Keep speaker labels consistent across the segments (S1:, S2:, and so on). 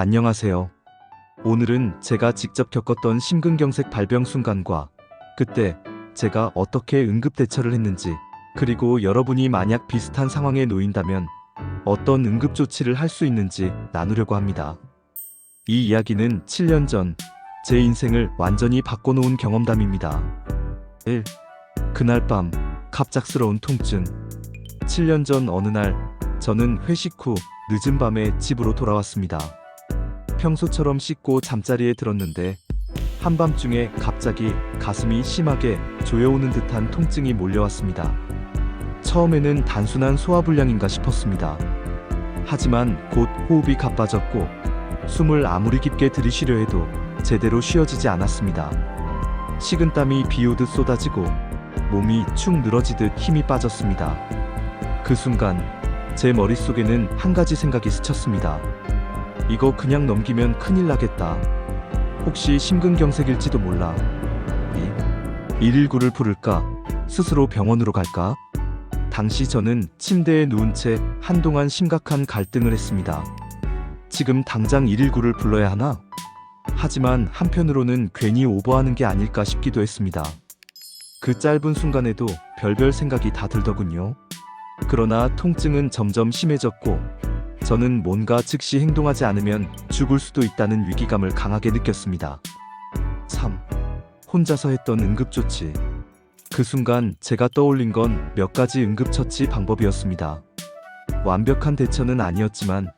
S1: 안녕하세요. 오늘은 제가 직접 겪었던 심근경색 발병 순간과 그때 제가 어떻게 응급 대처를 했는지, 그리고 여러분이 만약 비슷한 상황에 놓인다면 어떤 응급 조치를 할 수 있는지 나누려고 합니다. 이 이야기는 7년 전 제 인생을 완전히 바꿔놓은 경험담입니다. 1. 그날 밤 갑작스러운 통증. 7년 전 어느 날 저는 회식 후 늦은 밤에 집으로 돌아왔습니다. 평소처럼 씻고 잠자리에 들었는데 한밤중에 갑자기 가슴이 심하게 조여오는 듯한 통증이 몰려왔습니다. 처음에는 단순한 소화불량인가 싶었습니다. 하지만 곧 호흡이 가빠졌고 숨을 아무리 깊게 들이쉬려 해도 제대로 쉬어지지 않았습니다. 식은땀이 비 오듯 쏟아지고 몸이 축 늘어지듯 힘이 빠졌습니다. 그 순간 제 머릿속에는 한 가지 생각이 스쳤습니다. 이거 그냥 넘기면 큰일 나겠다. 혹시 심근경색일지도 몰라. 119를 부를까? 스스로 병원으로 갈까? 당시 저는 침대에 누운 채 한동안 심각한 갈등을 했습니다. 지금 당장 119를 불러야 하나? 하지만 한편으로는 괜히 오버하는 게 아닐까 싶기도 했습니다. 그 짧은 순간에도 별별 생각이 다 들더군요. 그러나 통증은 점점 심해졌고 저는 뭔가 즉시 행동하지 않으면 죽을 수도 있다는 위기감을 강하게 느꼈습니다. 3. 혼자서 했던 응급조치. 그 순간 제가 떠올린 건 몇 가지 응급처치 방법이었습니다. 완벽한 대처는 아니었지만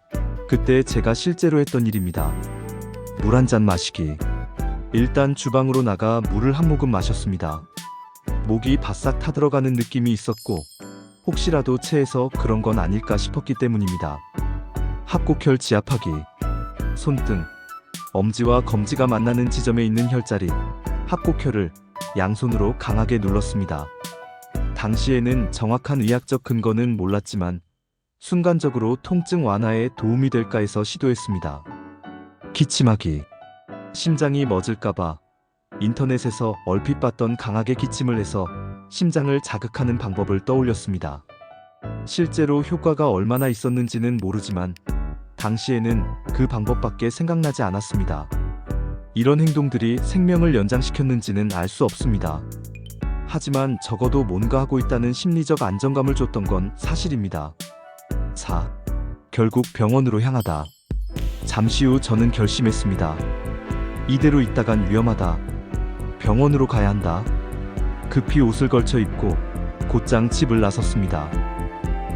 S1: 그때 제가 실제로 했던 일입니다. 물 한 잔 마시기. 일단 주방으로 나가 물을 한 모금 마셨습니다. 목이 바싹 타들어가는 느낌이 있었고 혹시라도 체해서 그런 건 아닐까 싶었기 때문입니다. 합곡혈 지압하기. 손등, 엄지와 검지가 만나는 지점에 있는 혈자리, 합곡혈을 양손으로 강하게 눌렀습니다. 당시에는 정확한 의학적 근거는 몰랐지만 순간적으로 통증 완화에 도움이 될까 해서 시도했습니다. 기침하기. 심장이 멎을까봐 인터넷에서 얼핏 봤던 강하게 기침을 해서 심장을 자극하는 방법을 떠올렸습니다. 실제로 효과가 얼마나 있었는지는 모르지만 당시에는 그 방법밖에 생각나지 않았습니다. 이런 행동들이 생명을 연장시켰는지는 알 수 없습니다. 하지만 적어도 뭔가 하고 있다는 심리적 안정감을 줬던 건 사실입니다. 4. 결국 병원으로 향하다. 잠시 후 저는 결심했습니다. 이대로 있다간 위험하다. 병원으로 가야 한다. 급히 옷을 걸쳐 입고 곧장 집을 나섰습니다.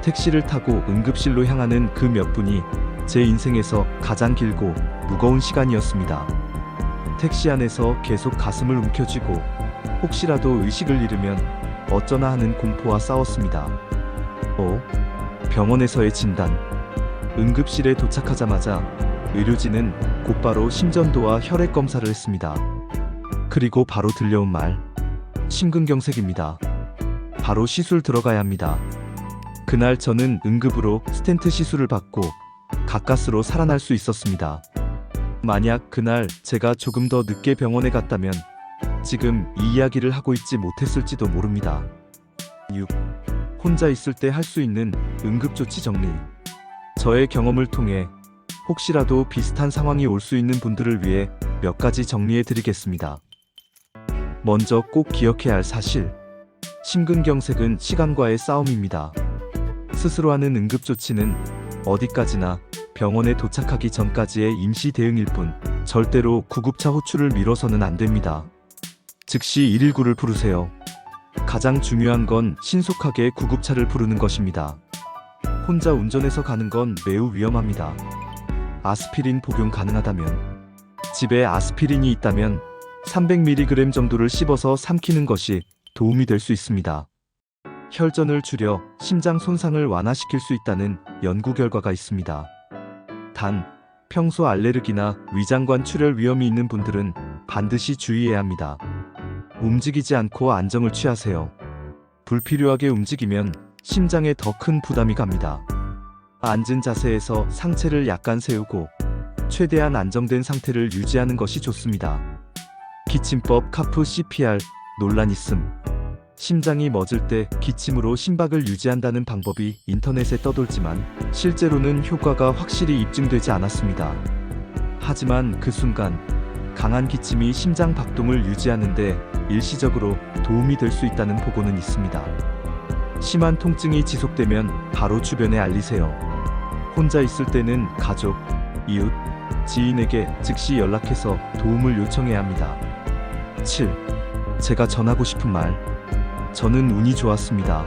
S1: 택시를 타고 응급실로 향하는 그 몇 분이 제 인생에서 가장 길고 무거운 시간이었습니다. 택시 안에서 계속 가슴을 움켜쥐고 혹시라도 의식을 잃으면 어쩌나 하는 공포와 싸웠습니다. 병원에서의 진단. 응급실에 도착하자마자 의료진은 곧바로 심전도와 혈액 검사를 했습니다. 그리고 바로 들려온 말. 심근경색입니다. 바로 시술 들어가야 합니다. 그날 저는 응급으로 스텐트 시술을 받고 가까스로 살아날 수 있었습니다. 만약 그날 제가 조금 더 늦게 병원에 갔다면 지금 이 이야기를 하고 있지 못했을지도 모릅니다. 6. 혼자 있을 때 할 수 있는 응급조치 정리. 저의 경험을 통해 혹시라도 비슷한 상황이 올 수 있는 분들을 위해 몇 가지 정리해 드리겠습니다. 먼저 꼭 기억해야 할 사실. 심근경색은 시간과의 싸움입니다. 스스로 하는 응급조치는 어디까지나 병원에 도착하기 전까지의 임시 대응일 뿐 절대로 구급차 호출을 미뤄서는 안 됩니다. 즉시 119를 부르세요. 가장 중요한 건 신속하게 구급차를 부르는 것입니다. 혼자 운전해서 가는 건 매우 위험합니다. 아스피린 복용 가능하다면, 집에 아스피린이 있다면 300mg 정도를 씹어서 삼키는 것이 도움이 될 수 있습니다. 혈전을 줄여 심장 손상을 완화시킬 수 있다는 연구 결과가 있습니다. 단, 평소 알레르기나 위장관 출혈 위험이 있는 분들은 반드시 주의해야 합니다. 움직이지 않고 안정을 취하세요. 불필요하게 움직이면 심장에 더 큰 부담이 갑니다. 앉은 자세에서 상체를 약간 세우고 최대한 안정된 상태를 유지하는 것이 좋습니다. 기침법 카프 CPR 논란 있음. 심장이 멎을 때 기침으로 심박을 유지한다는 방법이 인터넷에 떠돌지만 실제로는 효과가 확실히 입증되지 않았습니다. 하지만 그 순간 강한 기침이 심장 박동을 유지하는데 일시적으로 도움이 될 수 있다는 보고는 있습니다. 심한 통증이 지속되면 바로 주변에 알리세요. 혼자 있을 때는 가족, 이웃, 지인에게 즉시 연락해서 도움을 요청해야 합니다. 7. 제가 전하고 싶은 말. 저는 운이 좋았습니다.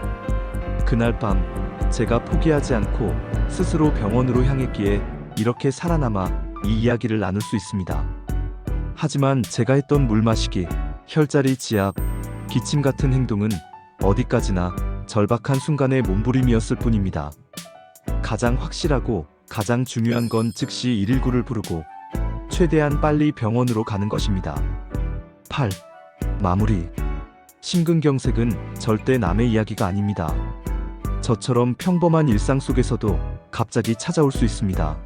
S1: 그날 밤 제가 포기하지 않고 스스로 병원으로 향했기에 이렇게 살아남아 이 이야기를 나눌 수 있습니다. 하지만 제가 했던 물 마시기, 혈자리 지압, 기침 같은 행동은 어디까지나 절박한 순간의 몸부림이었을 뿐입니다. 가장 확실하고 가장 중요한 건 즉시 119를 부르고 최대한 빨리 병원으로 가는 것입니다. 8. 마무리. 심근경색은 절대 남의 이야기가 아닙니다. 저처럼 평범한 일상 속에서도 갑자기 찾아올 수 있습니다.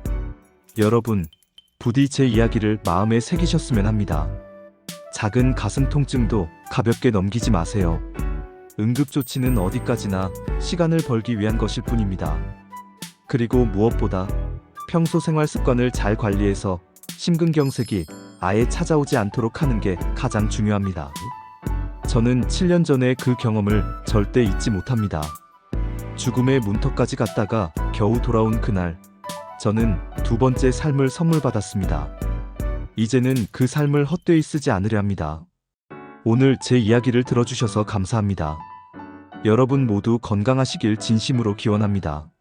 S1: 여러분, 부디 제 이야기를 마음에 새기셨으면 합니다. 작은 가슴 통증도 가볍게 넘기지 마세요. 응급조치는 어디까지나 시간을 벌기 위한 것일 뿐입니다. 그리고 무엇보다 평소 생활 습관을 잘 관리해서 심근경색이 아예 찾아오지 않도록 하는 게 가장 중요합니다. 저는 7년 전에 그 경험을 절대 잊지 못합니다. 죽음의 문턱까지 갔다가 겨우 돌아온 그날, 저는 두 번째 삶을 선물 받았습니다. 이제는 그 삶을 헛되이 쓰지 않으려 합니다. 오늘 제 이야기를 들어주셔서 감사합니다. 여러분 모두 건강하시길 진심으로 기원합니다.